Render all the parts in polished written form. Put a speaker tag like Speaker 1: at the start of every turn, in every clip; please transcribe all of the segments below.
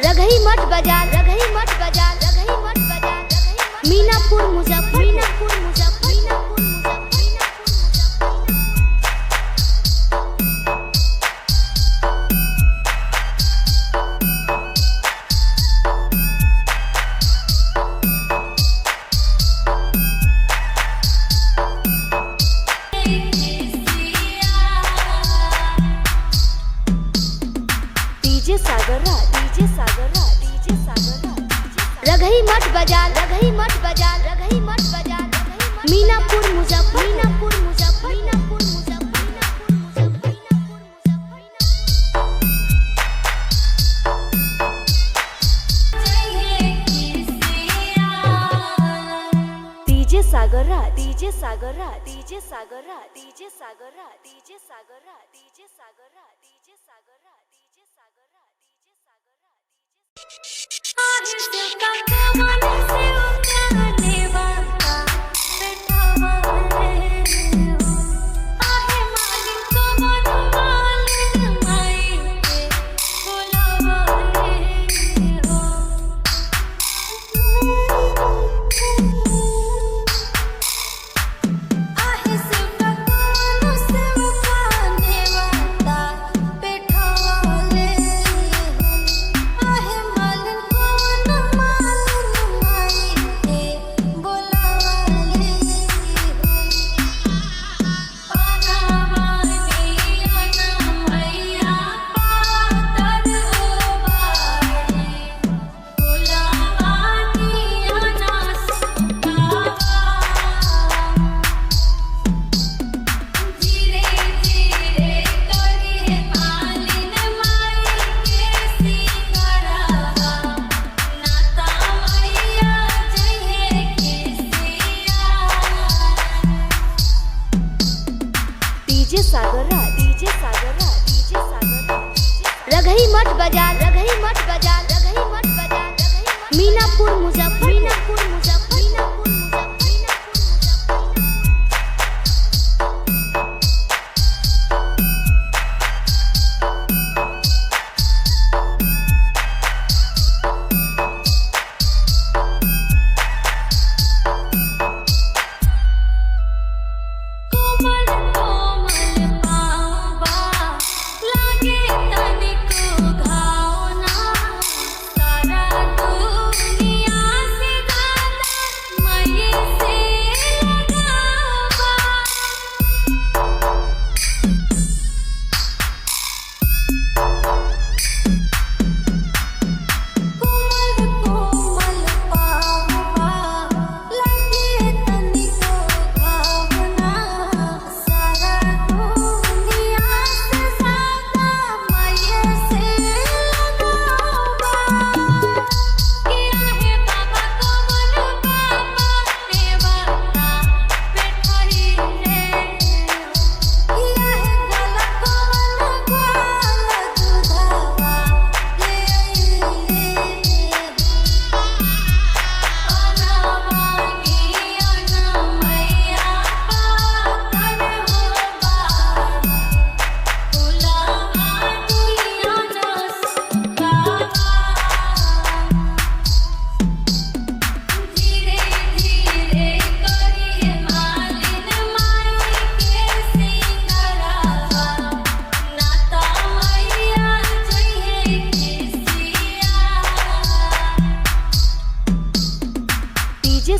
Speaker 1: रघई मठ बाजार, रघई मठ बाजार, रघई मठ बाजार, मीनापुर मुजफ्फर, मीनापुर मुजफ्फर, मीनापुर रघई मठ बाजार, रघई मठ बाजार, रघई मठ बाजार, मीनापुर मुजफ्फर, मीनापुर मुजफ्फर, मीनापुर मुजफ्फर, डीजे सागरा, डीजे सागरा, डीजे सागरा, डीजे सागरा, डीजे सागरा, डीजे सागरा, डीजे सागरा, डीजे सागरा, रघई मठ बाजार, रघई मठ बाजार, रघई मठ बाजार, मीनापुर मुजफ्फर, मीनापुर मुजफ्फर, मीनापुर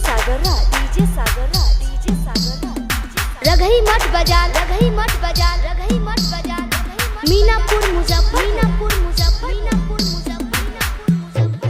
Speaker 1: सागरा डीजे सागरा डीजे सागरा
Speaker 2: रघई मठ बाजार रघई मठ बाजार रघई मठ बाजार मीनापुर मुजफ्फर मीनापुर मुजफ्फर मीनापुर मुजफ्फर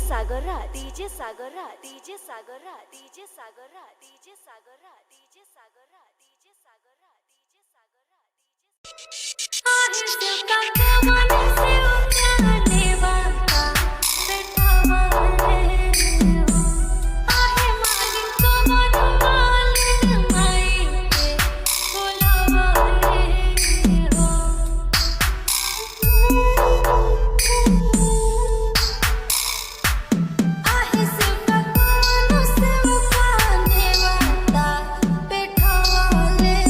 Speaker 1: सागरा डीजे सागरा डीजे सागरा डीजे सागरा डीजे सागरा डीजे सागरा डीजे सागरा डीजे सागरा
Speaker 2: आहे सुका कमाने से उठाने वाला बैठावा रे आहे मालिक को मन मालिक माई के बोलावा रे हो आहे सुका कमाने से उठाने वाला बैठावा रे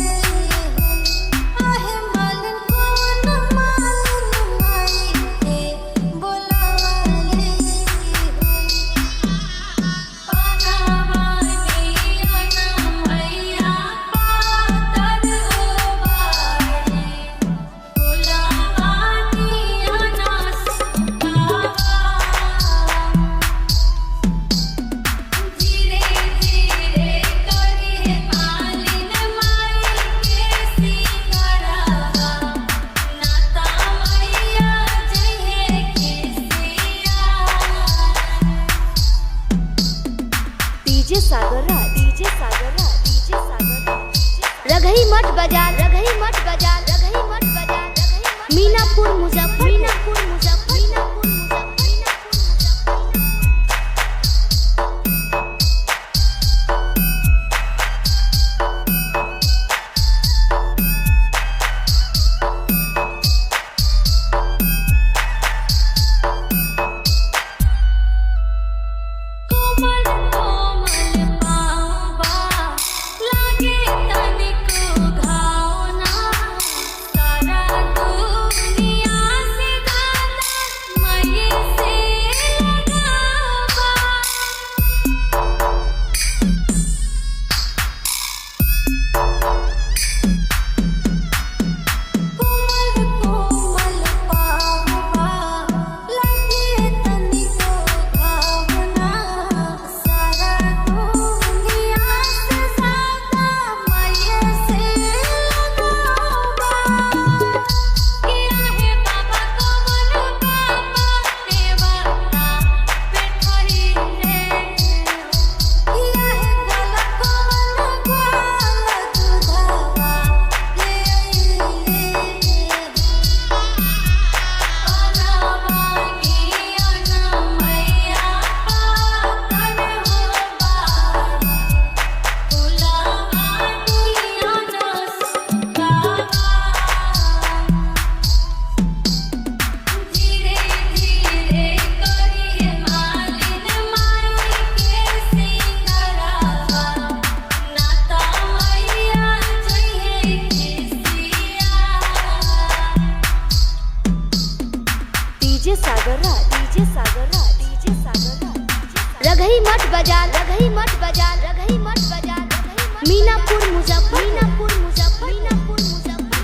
Speaker 2: आहे मालिक को मन मालिक माई के बोलावा रे पानावानी अना मैया पातर ओवारे बोलावानी अना सुकावा धीरे धीरे करिए मालिन माई के सिंगारावा नाता मैया जहे के सिया
Speaker 1: डीजे सागरा डीजे सागरा डीजे सागरा
Speaker 2: रघई मठ बाजार रघई मठ बाजार रघई मठ बाजार मीनापुर मुजफ्फर मीनापुर मुजफ्फर मीनापुर कोमल कोमल पावा लागे तनिको घावना सारा दुनिया से गाना मये से लगावा कोमल कोमल पावा लागे तनिको घावना सारा दुनिया से ज्यादा मये से लगावा किया है बाबा कोमल बाबा देवता बैठाई रे किया है गला कोमल ग्वाल दुधावा ले आई रे पानावानी अना मैया पातर ओवारे बोलावानी अना सुकावा धीरे धीरे करिए मालिन माई के सिंगारावा नाता मैया जहे के सिया
Speaker 1: डीजे सागरा डीजे सागरा डीजे सागरा
Speaker 2: रघई मठ बाजार रघई मठ बाजार रघई मठ बाजार मीनापुर मुजफ्फर मीनापुर मुजफ्फर मीनापुर मुजफ्फर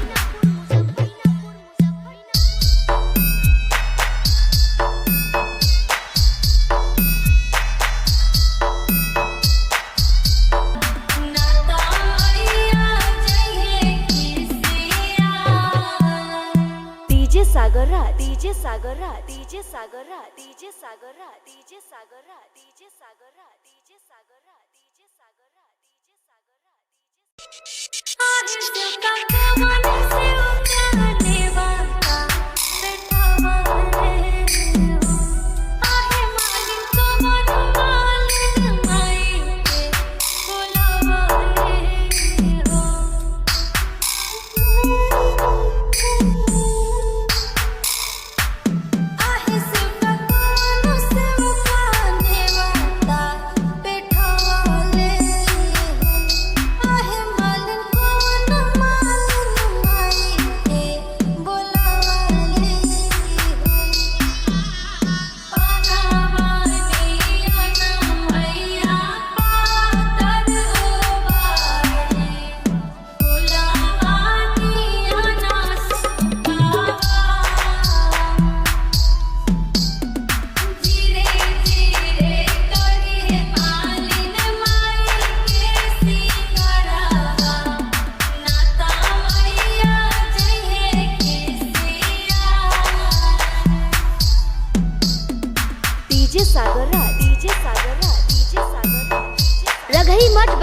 Speaker 2: नाता मैया जहे के सिया
Speaker 1: डीजे सागरा डीजे सागरा डीजे सागरा डीजे सागरा डीजे सागरा डीजे सागरा डीजे सागरा डीजे सागरा डीजे सागरा
Speaker 2: आहे सुका कमाने से उठाने वाला बैठावा रे आहे मालिक को मन मालिक माई के बोलावा रे हो आहे सुका कमाने से उठाने वाला बैठावा रे आहे मालिक को मन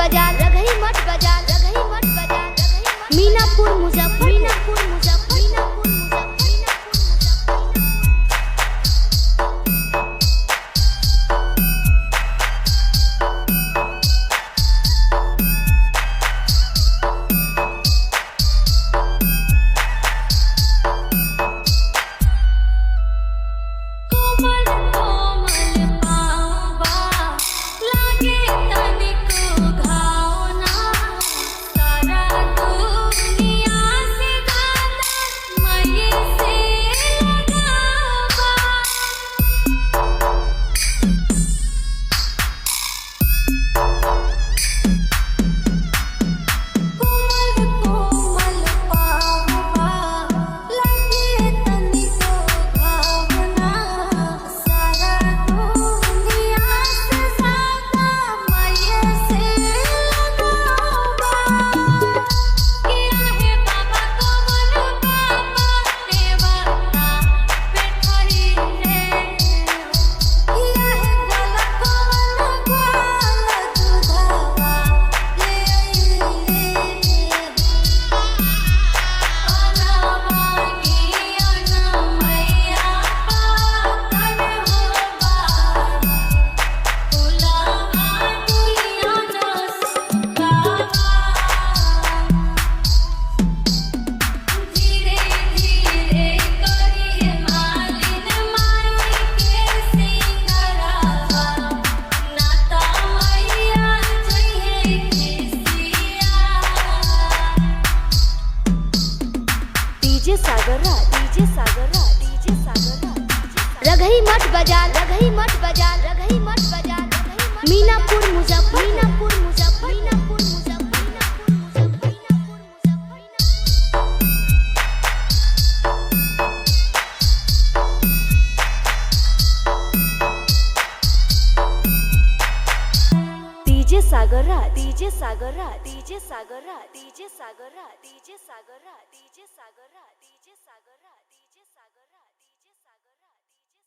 Speaker 2: बाजार, रघई मठ बाजार, रघई मठ बाजार, मीनापुर मुजफ्फर, मीनापुर मुजफ्फर, मीनापुर मुजफ्फर।
Speaker 1: डीजे सागरा, डीजे सागरा, डीजे सागरा,
Speaker 2: रघई मठ बाजार, रघई मठ बाजार, रघई मठ बाजार, मीनापुर मुजफ्फर, मीनापुर मुजफ्फर, मीनापुर मुजफ्फर, मीनापुर मुजफ्फर।
Speaker 1: डीजे सागरा, डीजे सागरा, डीजे सागरा, डीजे सागरा, डीजे सागरा, डीजे सागरा, डीजे सागरा।